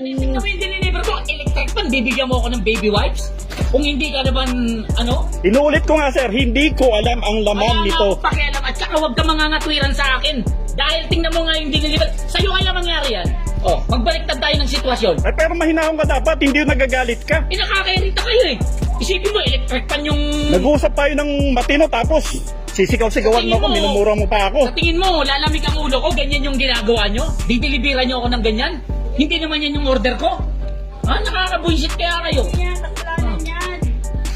Tingnan mo yung diniliver ko, electric pan, bibigyan mo ako ng baby wipes? Kung hindi ka naman, ano? Inuulit ko nga sir, hindi ko alam ang laman nito. Wala pakialam at saka huwag ka mangangatwiran sa akin. Dahil tingnan mo nga yung diniliver, sa'yo kaya mangyari yan. Oh, magbaliktad tayo ng sitwasyon. Ay, pero mahinahon ka dapat, hindi yung nagagalit ka. Nakakairita kayo eh. Isipin mo, electric pan yung... Nag-uusap tayo ng matino tapos sisigaw-sigawan mo ako, minumura mo pa ako. Sa tingin mo, lalamig ang ulo ko, ganyan yung ginagawa nyo? Dideliveran nyo ako ng ganyan? Hindi naman yan yung order ko? Ha? Nakakabuisit kaya kayo. Yan, kasalanan yan.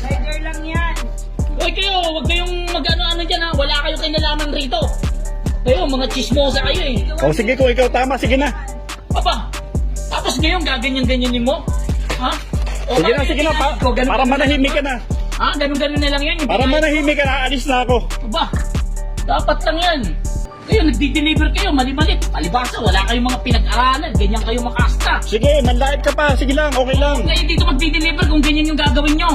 Rider lang yan. Hoy kayo, huwag kayong mag-ano-ano dyan ha. Wala kayo kinalaman rito. Kayo, mga chismosa kayo eh. O sige, kung ikaw tama, sige na. Aba, tapos ngayon gaganyan-ganyanin mo? Ha? O, Sige na, bakit sige na, ginagawa ko? Ganun- para manahimik ka na. Ha? Ganun-ganun na lang yan. Yung Para pinay- manahimik ka na, alis na ako. Aba, dapat lang yan. Kayo, nagdi-deliver kayo, mali-mali. Palibasa, wala kayong mga pinag-aralan. Ganyan kayo makasta. Sige, manlait ka pa, sige lang, okay lang. Ngayon dito magdi-deliver kung ganyan yung gagawin nyo.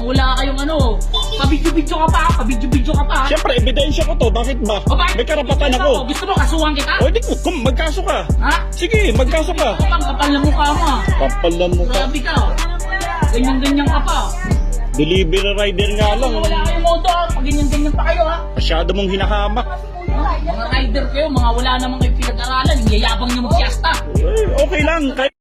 Wala kayong ano, pabidyo-bidyo ka pa, pabidyo-bidyo ka pa. Siyempre, ebidensya ko to, bakit ba? O, bakit? May karapatan ako. Gusto mo kasuhan kita? O, di ko, magkaso ka. Ha? Sige, magkaso ka. Ito bang kapal na mukha mo ah. Kapal na mukha. Grabe ka. Ganyan-ganyan ka pa. Delivery rider nga lang. Wala kayong modo ah. Pag ganyan-ganyan pa kayo ha. Masyado mong hinahamak. Mga rider kayo, mga wala namang kayo pinag-aralan. Yung yayabang nyo mag-siesta. Okay lang, kahit